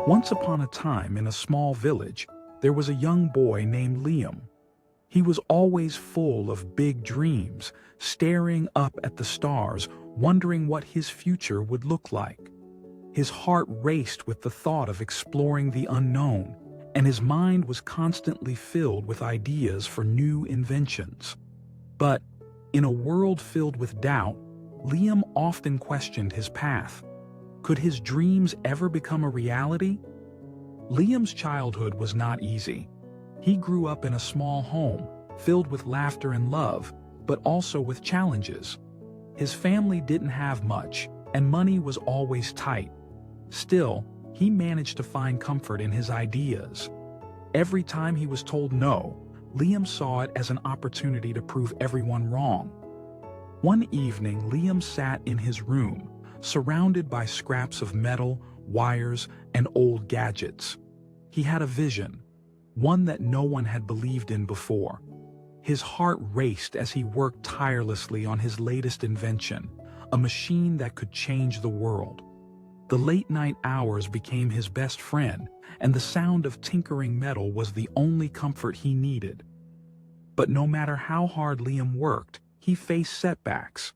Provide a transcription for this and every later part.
Once upon a time in a small village, there was a young boy named Liam. He was always full of big dreams, staring up at the stars, wondering what his future would look like. His heart raced with the thought of exploring the unknown, and his mind was constantly filled with ideas for new inventions. But in a world filled with doubt, Liam often questioned his path. Could his dreams ever become a reality? Liam's childhood was not easy. He grew up in a small home, filled with laughter and love, but also with challenges. His family didn't have much, and money was always tight. Still, he managed to find comfort in his ideas. Every time he was told no, Liam saw it as an opportunity to prove everyone wrong. One evening, Liam sat in his room, surrounded by scraps of metal, wires, and old gadgets. He had a vision, one that no one had believed in before. His heart raced as he worked tirelessly on his latest invention, a machine that could change the world. The late-night hours became his best friend, and the sound of tinkering metal was the only comfort he needed. But no matter how hard Liam worked, he faced setbacks.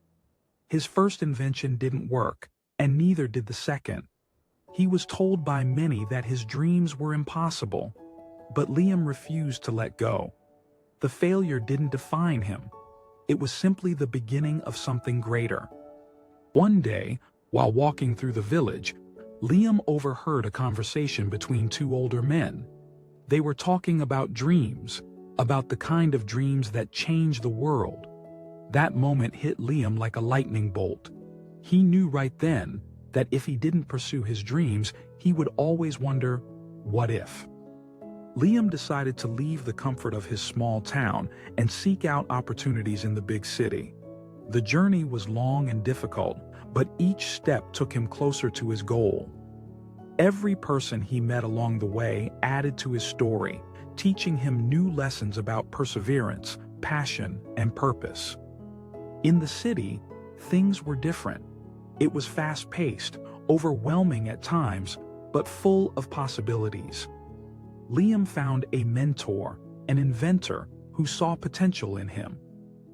His first invention didn't work, and neither did the second. He was told by many that his dreams were impossible, but Liam refused to let go. The failure didn't define him. It was simply the beginning of something greater. One day, while walking through the village, Liam overheard a conversation between two older men. They were talking about dreams, about the kind of dreams that change the world. That moment hit Liam like a lightning bolt. He knew right then that if he didn't pursue his dreams, he would always wonder, what if? Liam decided to leave the comfort of his small town and seek out opportunities in the big city. The journey was long and difficult, but each step took him closer to his goal. Every person he met along the way added to his story, teaching him new lessons about perseverance, passion, and purpose. In the city, things were different. It was fast-paced, overwhelming at times, but full of possibilities. Liam found a mentor, an inventor, who saw potential in him.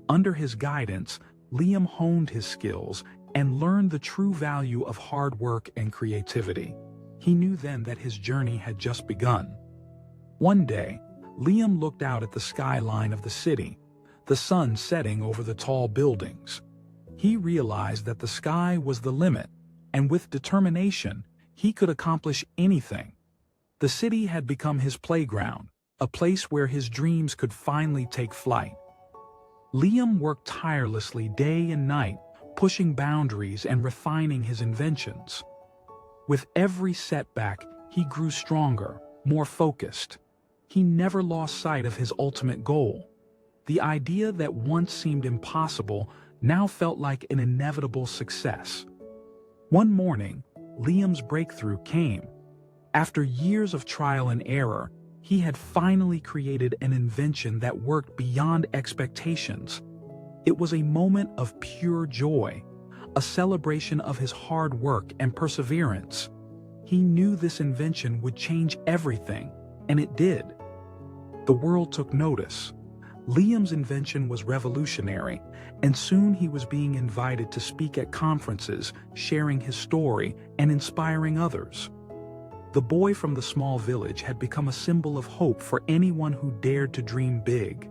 Under his guidance, Liam honed his skills and learned the true value of hard work and creativity. He knew then that his journey had just begun. One day, Liam looked out at the skyline of the city, the sun setting over the tall buildings. He realized that the sky was the limit, and with determination, he could accomplish anything. The city had become his playground, a place where his dreams could finally take flight. Liam worked tirelessly day and night, pushing boundaries and refining his inventions. With every setback, he grew stronger, more focused. He never lost sight of his ultimate goal. The idea that once seemed impossible now felt like an inevitable success. One morning, Liam's breakthrough came. After years of trial and error, he had finally created an invention that worked beyond expectations. It was a moment of pure joy, a celebration of his hard work and perseverance. He knew this invention would change everything, and it did. The world took notice. Liam's invention was revolutionary, and soon he was being invited to speak at conferences, sharing his story and inspiring others. The boy from the small village had become a symbol of hope for anyone who dared to dream big.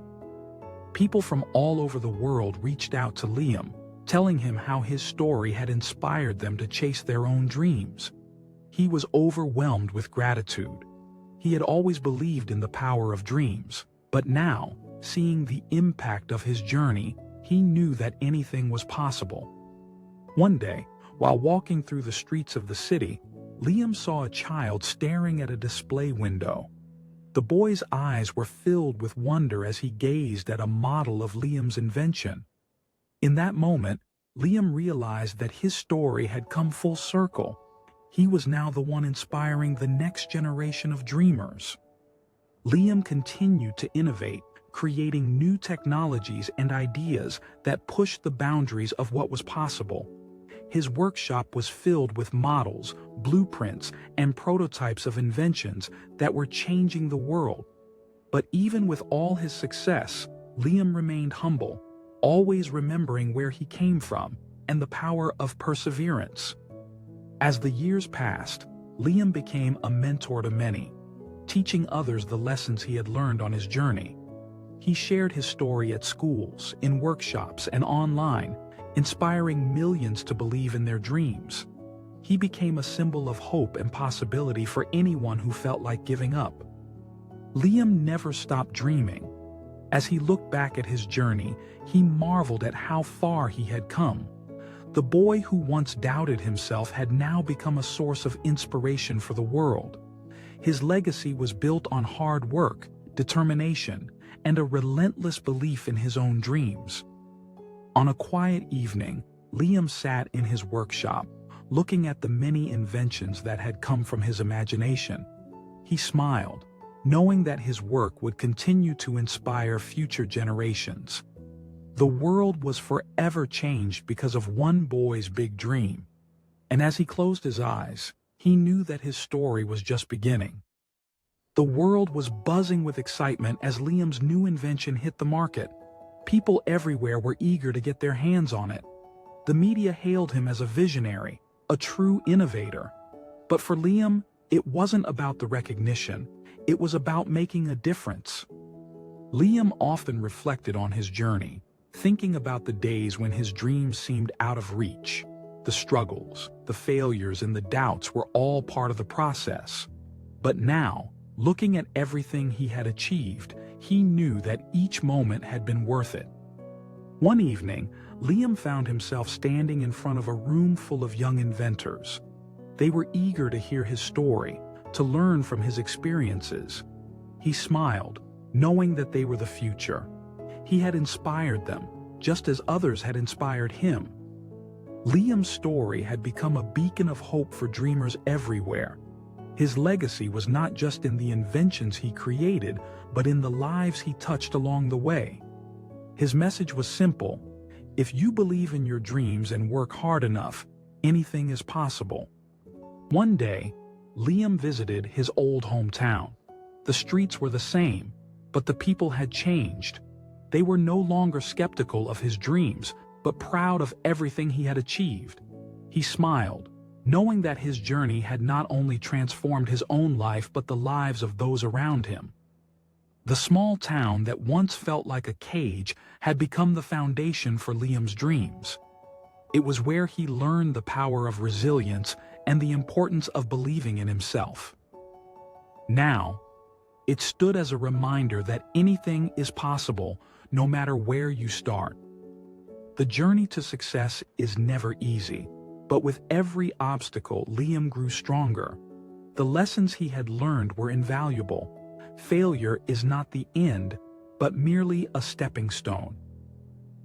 People from all over the world reached out to Liam, telling him how his story had inspired them to chase their own dreams. He was overwhelmed with gratitude. He had always believed in the power of dreams, but now, seeing the impact of his journey, he knew that anything was possible. One day, while walking through the streets of the city, Liam saw a child staring at a display window. The boy's eyes were filled with wonder as he gazed at a model of Liam's invention. In that moment, Liam realized that his story had come full circle. He was now the one inspiring the next generation of dreamers. Liam continued to innovate, creating new technologies and ideas that pushed the boundaries of what was possible. His workshop was filled with models, blueprints, and prototypes of inventions that were changing the world. But even with all his success, Liam remained humble, always remembering where he came from and the power of perseverance. As the years passed, Liam became a mentor to many, teaching others the lessons he had learned on his journey. He shared his story at schools, in workshops, and online, inspiring millions to believe in their dreams. He became a symbol of hope and possibility for anyone who felt like giving up. Liam never stopped dreaming. As he looked back at his journey, he marveled at how far he had come. The boy who once doubted himself had now become a source of inspiration for the world. His legacy was built on hard work, determination, and a relentless belief in his own dreams. On a quiet evening, Liam sat in his workshop, looking at the many inventions that had come from his imagination. He smiled, knowing that his work would continue to inspire future generations. The world was forever changed because of one boy's big dream. And as he closed his eyes, he knew that his story was just beginning. The world was buzzing with excitement as Liam's new invention hit the market. People everywhere were eager to get their hands on it. The media hailed him as a visionary, a true innovator. But for Liam, it wasn't about the recognition. It was about making a difference. Liam often reflected on his journey, thinking about the days when his dreams seemed out of reach. The struggles, the failures, and the doubts were all part of the process. But now, looking at everything he had achieved, he knew that each moment had been worth it. One evening, Liam found himself standing in front of a room full of young inventors. They were eager to hear his story, to learn from his experiences. He smiled, knowing that they were the future. He had inspired them, just as others had inspired him. Liam's story had become a beacon of hope for dreamers everywhere. His legacy was not just in the inventions he created, but in the lives he touched along the way. His message was simple: if you believe in your dreams and work hard enough, anything is possible. One day, Liam visited his old hometown. The streets were the same, but the people had changed. They were no longer skeptical of his dreams, but proud of everything he had achieved. He smiled, knowing that his journey had not only transformed his own life but the lives of those around him. The small town that once felt like a cage had become the foundation for Liam's dreams. It was where he learned the power of resilience and the importance of believing in himself. Now, it stood as a reminder that anything is possible, no matter where you start. The journey to success is never easy, but with every obstacle, Liam grew stronger. The lessons he had learned were invaluable. Failure is not the end, but merely a stepping stone.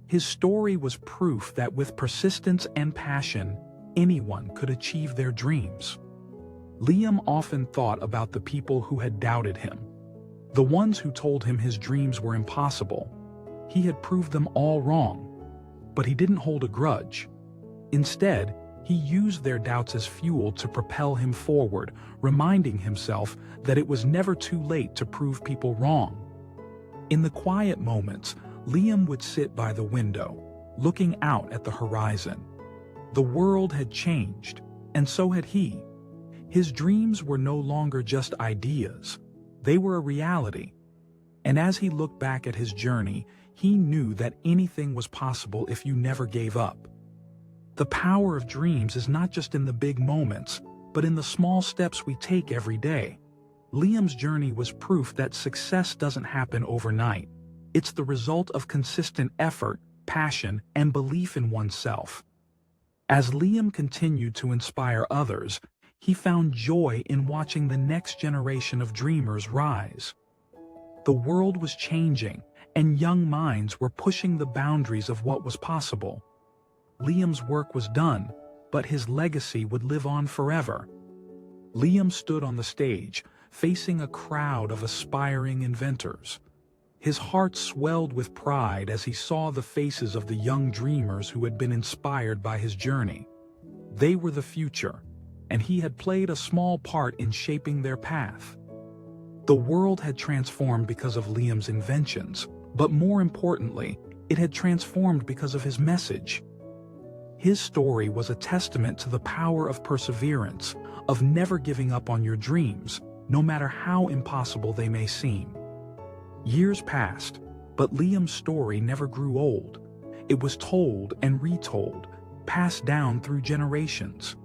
His story was proof that with persistence and passion, anyone could achieve their dreams. Liam often thought about the people who had doubted him, the ones who told him his dreams were impossible. He had proved them all wrong, but he didn't hold a grudge. Instead, he used their doubts as fuel to propel him forward, reminding himself that it was never too late to prove people wrong. In the quiet moments, Liam would sit by the window, looking out at the horizon. The world had changed, and so had he. His dreams were no longer just ideas. They were a reality. And as he looked back at his journey, he knew that anything was possible if you never gave up. The power of dreams is not just in the big moments, but in the small steps we take every day. Liam's journey was proof that success doesn't happen overnight. It's the result of consistent effort, passion, and belief in oneself. As Liam continued to inspire others, he found joy in watching the next generation of dreamers rise. The world was changing, and young minds were pushing the boundaries of what was possible. Liam's work was done, but his legacy would live on forever. Liam stood on the stage, facing a crowd of aspiring inventors. His heart swelled with pride as he saw the faces of the young dreamers who had been inspired by his journey. They were the future, and he had played a small part in shaping their path. The world had transformed because of Liam's inventions, but more importantly, it had transformed because of his message. His story was a testament to the power of perseverance, of never giving up on your dreams, no matter how impossible they may seem. Years passed, but Liam's story never grew old. It was told and retold, passed down through generations.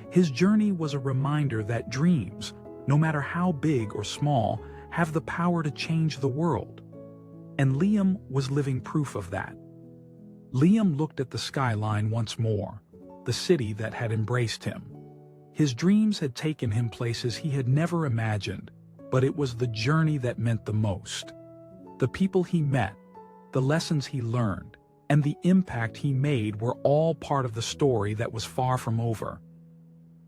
His journey was a reminder that dreams, no matter how big or small, have the power to change the world. And Liam was living proof of that. Liam looked at the skyline once more, the city that had embraced him. His dreams had taken him places he had never imagined, but it was the journey that meant the most. The people he met, the lessons he learned, and the impact he made were all part of the story that was far from over.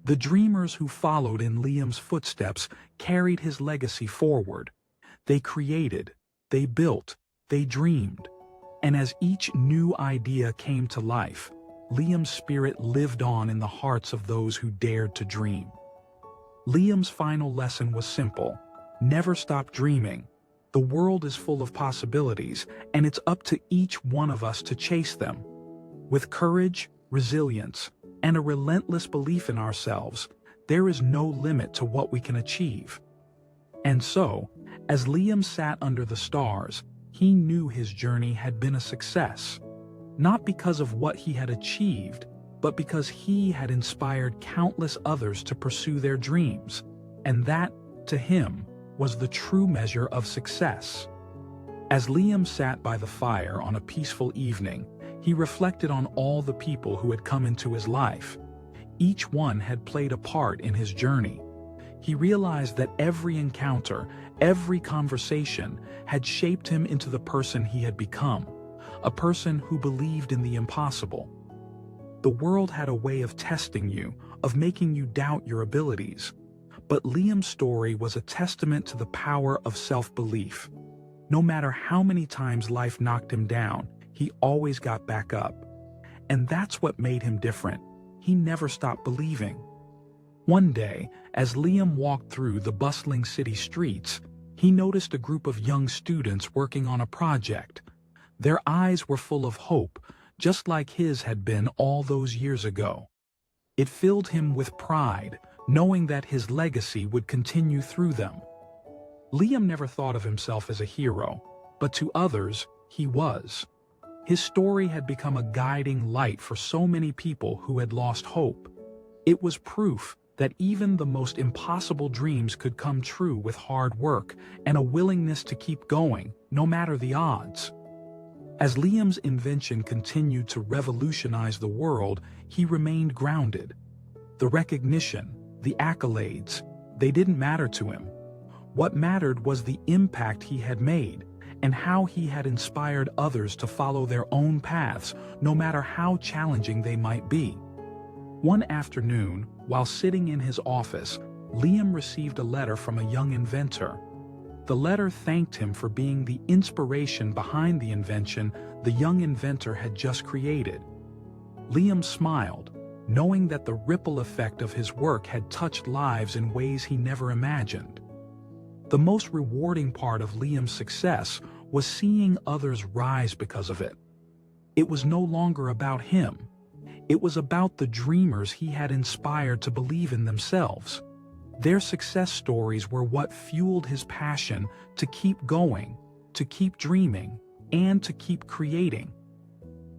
The dreamers who followed in Liam's footsteps carried his legacy forward. They created, they built, they dreamed. And as each new idea came to life, Liam's spirit lived on in the hearts of those who dared to dream. Liam's final lesson was simple: never stop dreaming. The world is full of possibilities, and it's up to each one of us to chase them. With courage, resilience, and a relentless belief in ourselves, there is no limit to what we can achieve. And so, as Liam sat under the stars, he knew his journey had been a success, not because of what he had achieved, but because he had inspired countless others to pursue their dreams, and that, to him, was the true measure of success. As Liam sat by the fire on a peaceful evening, he reflected on all the people who had come into his life. Each one had played a part in his journey. He realized that every encounter, every conversation, had shaped him into the person he had become, a person who believed in the impossible. The world had a way of testing you, of making you doubt your abilities. But Liam's story was a testament to the power of self-belief. No matter how many times life knocked him down, he always got back up. And that's what made him different. He never stopped believing. One day, as Liam walked through the bustling city streets, he noticed a group of young students working on a project. Their eyes were full of hope, just like his had been all those years ago. It filled him with pride, knowing that his legacy would continue through them. Liam never thought of himself as a hero, but to others, he was. His story had become a guiding light for so many people who had lost hope. It was proof that even the most impossible dreams could come true with hard work and a willingness to keep going, no matter the odds. As Liam's invention continued to revolutionize the world, he remained grounded. The recognition, the accolades, they didn't matter to him. What mattered was the impact he had made and how he had inspired others to follow their own paths, no matter how challenging they might be. One afternoon, while sitting in his office, Liam received a letter from a young inventor. The letter thanked him for being the inspiration behind the invention the young inventor had just created. Liam smiled, knowing that the ripple effect of his work had touched lives in ways he never imagined. The most rewarding part of Liam's success was seeing others rise because of it. It was no longer about him. It was about the dreamers he had inspired to believe in themselves. Their success stories were what fueled his passion to keep going, to keep dreaming, and to keep creating.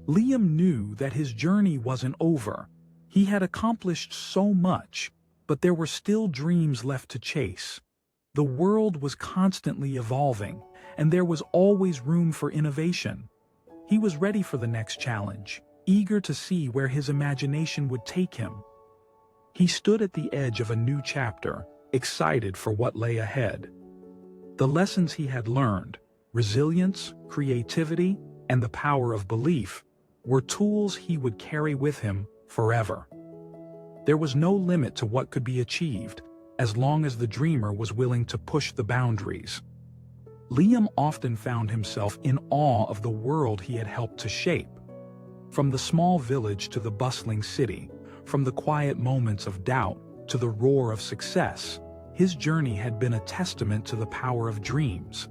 Liam knew that his journey wasn't over. He had accomplished so much, but there were still dreams left to chase. The world was constantly evolving, and there was always room for innovation. He was ready for the next challenge, eager to see where his imagination would take him. He stood at the edge of a new chapter, excited for what lay ahead. The lessons he had learned, resilience, creativity, and the power of belief, were tools he would carry with him forever. There was no limit to what could be achieved, as long as the dreamer was willing to push the boundaries. Liam often found himself in awe of the world he had helped to shape. From the small village to the bustling city, From the quiet moments of doubt to the roar of success, his journey had been a testament to the power of dreams.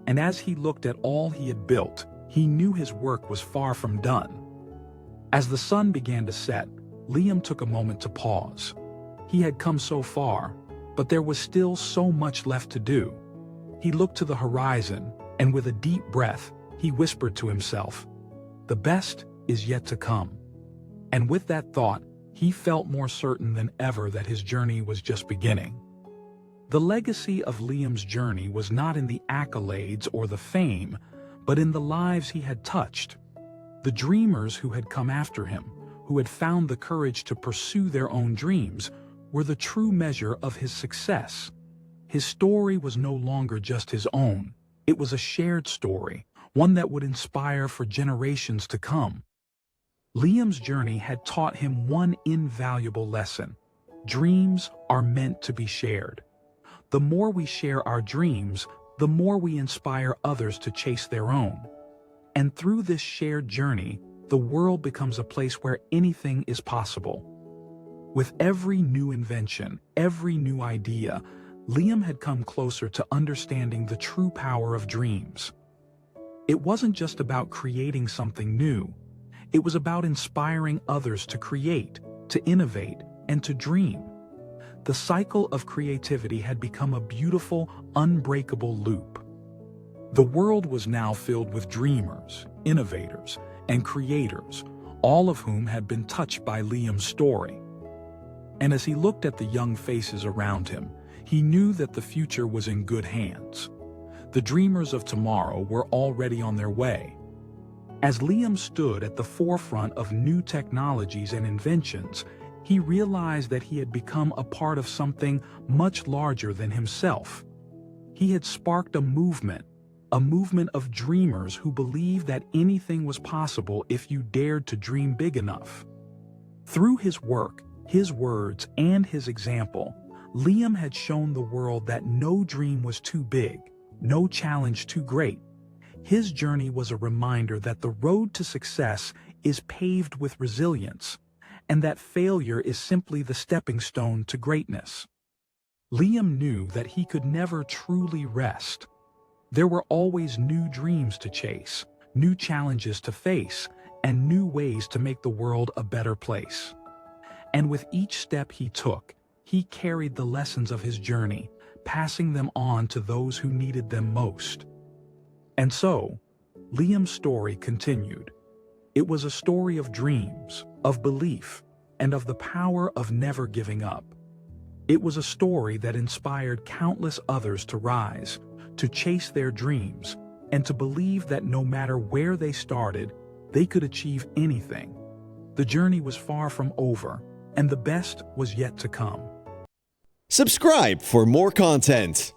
And as he looked at all he had built, he knew his work was far from done. As the sun began to set, Liam took a moment to pause. He had come so far, but there was still so much left to do. He looked to the horizon, and with a deep breath, he whispered to himself, "The best is yet to come." And with that thought, he felt more certain than ever that his journey was just beginning. The legacy of Liam's journey was not in the accolades or the fame, but in the lives he had touched. The dreamers who had come after him, who had found the courage to pursue their own dreams, were the true measure of his success. His story was no longer just his own. It was a shared story, one that would inspire for generations to come. Liam's journey had taught him one invaluable lesson. Dreams are meant to be shared. The more we share our dreams, the more we inspire others to chase their own. And through this shared journey, the world becomes a place where anything is possible. With every new invention, every new idea, Liam had come closer to understanding the true power of dreams. It wasn't just about creating something new. It was about inspiring others to create, to innovate, and to dream. The cycle of creativity had become a beautiful, unbreakable loop. The world was now filled with dreamers, innovators, and creators, all of whom had been touched by Liam's story. And as he looked at the young faces around him, he knew that the future was in good hands. The dreamers of tomorrow were already on their way. As Liam stood at the forefront of new technologies and inventions, he realized that he had become a part of something much larger than himself. He had sparked a movement of dreamers who believed that anything was possible if you dared to dream big enough. Through his work, his words, and his example, Liam had shown the world that no dream was too big, no challenge too great. His journey was a reminder that the road to success is paved with resilience, and that failure is simply the stepping stone to greatness. Liam knew that he could never truly rest. There were always new dreams to chase, new challenges to face, and new ways to make the world a better place. And with each step he took, he carried the lessons of his journey, passing them on to those who needed them most. And so, Liam's story continued. It was a story of dreams, of belief, and of the power of never giving up. It was a story that inspired countless others to rise, to chase their dreams, and to believe that no matter where they started, they could achieve anything. The journey was far from over, and the best was yet to come. Subscribe for more content.